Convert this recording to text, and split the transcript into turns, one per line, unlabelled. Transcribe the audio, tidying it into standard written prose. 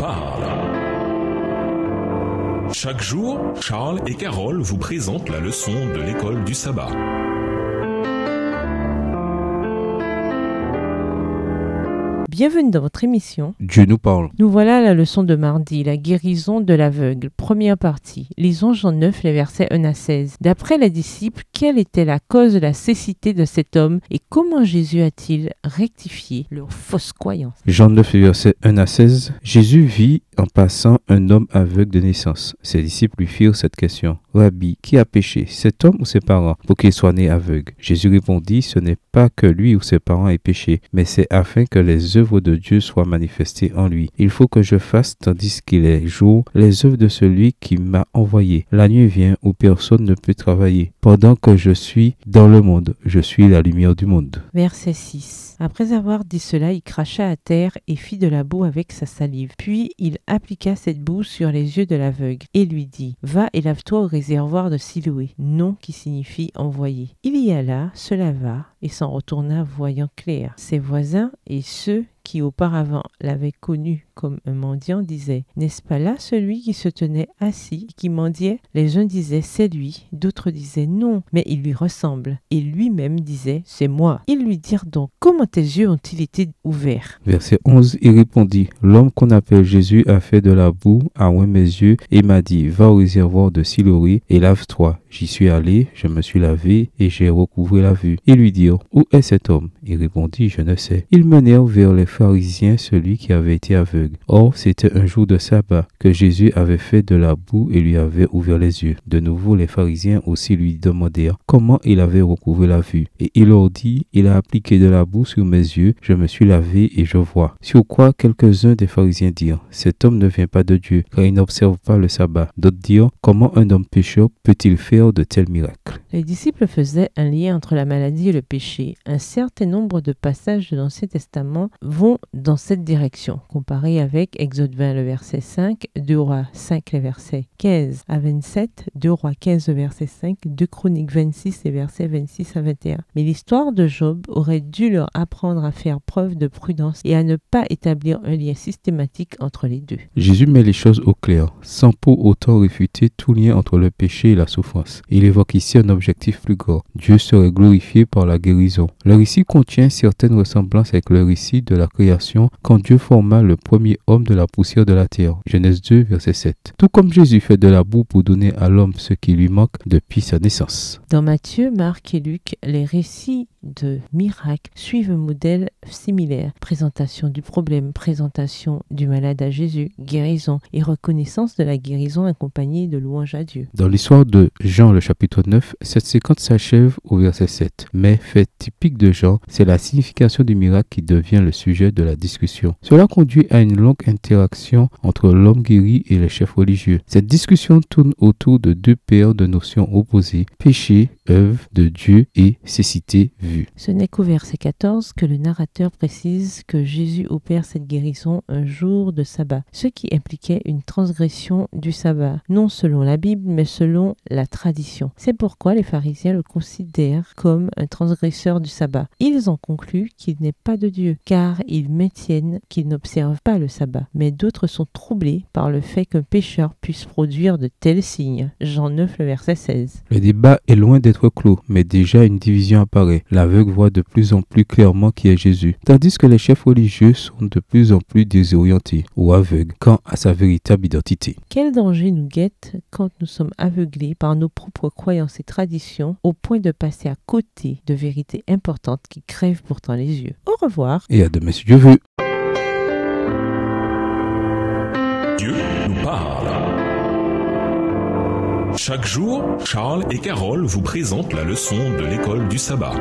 parle. Chaque jour, Charles et Carole vous présentent la leçon de l'école du sabbat.
Bienvenue dans votre émission.
Dieu nous parle.
Nous voilà à la leçon de mardi, la guérison de l'aveugle. Première partie. Lisons Jean 9, les versets 1 à 16. D'après les disciples, quelle était la cause de la cécité de cet homme et comment Jésus a-t-il rectifié leurs fausses croyances?
Jean 9, versets 1 à 16. Jésus vit en passant un homme aveugle de naissance. Ses disciples lui firent cette question. Rabbi, qui a péché, cet homme ou ses parents, pour qu'il soit né aveugle? Jésus répondit, ce n'est pas que lui ou ses parents aient péché, mais c'est afin que les œuvres de Dieu soient manifestées en lui. Il faut que je fasse, tandis qu'il est jour, les œuvres de celui qui m'a envoyé. La nuit vient où personne ne peut travailler. Pendant que je suis dans le monde, je suis la lumière du monde.
Verset 6. Après avoir dit cela, il cracha à terre et fit de la boue avec sa salive. Puis il appliqua cette boue sur les yeux de l'aveugle et lui dit, « Va et lave-toi au réservoir de Siloé », nom qui signifie envoyé. Il y alla, se lava et s'en retourna voyant clair. Ses voisins et ceux qui auparavant l'avaient connu comme un mendiant disaient, « N'est-ce pas là celui qui se tenait assis et qui mendiait ?» Les uns disaient, « C'est lui », d'autres disaient, « Non, mais il lui ressemble. » Et lui-même disait, « C'est moi. » Ils lui dirent donc, « Comment tes yeux ont-ils été ouverts ?»
Verset 11, il répondit, « L'homme qu'on appelle Jésus a fait de la boue, a oint mes yeux et m'a dit, va au réservoir de Siloé et lave-toi. J'y suis allé, je me suis lavé et j'ai recouvré la vue. » Ils lui dirent, « Où est cet homme ?» Il répondit, « Je ne sais. » Ils menèrent vers les pharisiens celui qui avait été aveugle. Or, c'était un jour de sabbat que Jésus avait fait de la boue et lui avait ouvert les yeux. De nouveau, les pharisiens aussi lui demandèrent comment il avait recouvré la vue. Et il leur dit, il a appliqué de la boue sur mes yeux, je me suis lavé et je vois. Sur quoi quelques-uns des pharisiens dirent, cet homme ne vient pas de Dieu, car il n'observe pas le sabbat. D'autres dirent, comment un homme pécheur peut-il faire de tels miracles?
Les disciples faisaient un lien entre la maladie et le péché. Un certain nombre de passages de l'Ancien Testament vont dans cette direction, comparé avec Exode 20, le verset 5, 2 Rois 5, le verset 15 à 27, 2 Rois 15, le verset 5, 2 Chroniques 26, les versets 26 à 21. Mais l'histoire de Job aurait dû leur apprendre à faire preuve de prudence et à ne pas établir un lien systématique entre les deux.
Jésus met les choses au clair, sans pour autant réfuter tout lien entre le péché et la souffrance. Il évoque ici un objectif plus grand. Dieu serait glorifié par la guérison. Le récit contient certaines ressemblances avec le récit de la création quand Dieu forma le premier homme de la poussière de la terre. Genèse 2, verset 7. Tout comme Jésus fait de la boue pour donner à l'homme ce qui lui manque depuis sa naissance.
Dans Matthieu, Marc et Luc, les récits de miracles suivent un modèle similaire. Présentation du problème, présentation du malade à Jésus, guérison et reconnaissance de la guérison accompagnée de louange à Dieu.
Dans l'histoire de Jean, le chapitre 9, cette séquence s'achève au verset 7. Mais fait typique de Jean, c'est la signification du miracle qui devient le sujet de la discussion. Cela conduit à une longue interaction entre l'homme guéri et les chefs religieux. Cette discussion tourne autour de deux paires de notions opposées, péché, œuvre de Dieu et cécité vue.
Ce n'est qu'au verset 14 que le narrateur précise que Jésus opère cette guérison un jour de sabbat, ce qui impliquait une transgression du sabbat, non selon la Bible, mais selon la tradition. C'est pourquoi les pharisiens le considèrent comme un transgresseur du sabbat. Ils en concluent qu'il n'est pas de Dieu, car ils maintiennent qu'il n'observe pas le sabbat. Mais d'autres sont troublés par le fait qu'un pécheur puisse produire de tels signes. Jean 9, le verset 16.
Le débat est loin d'être clos, mais déjà une division apparaît. L'aveugle voit de plus en plus clairement qui est Jésus, tandis que les chefs religieux sont de plus en plus désorientés ou aveugles quant à sa véritable identité.
Quel danger nous guette quand nous sommes aveuglés par nos propres croyances et traditions au point de passer à côté de vérités importantes qui crèvent pourtant les yeux. Au revoir.
Et à demain si Dieu veut.
Dieu nous parle. Chaque jour, Charles et Carole vous présentent la leçon de l'école du sabbat.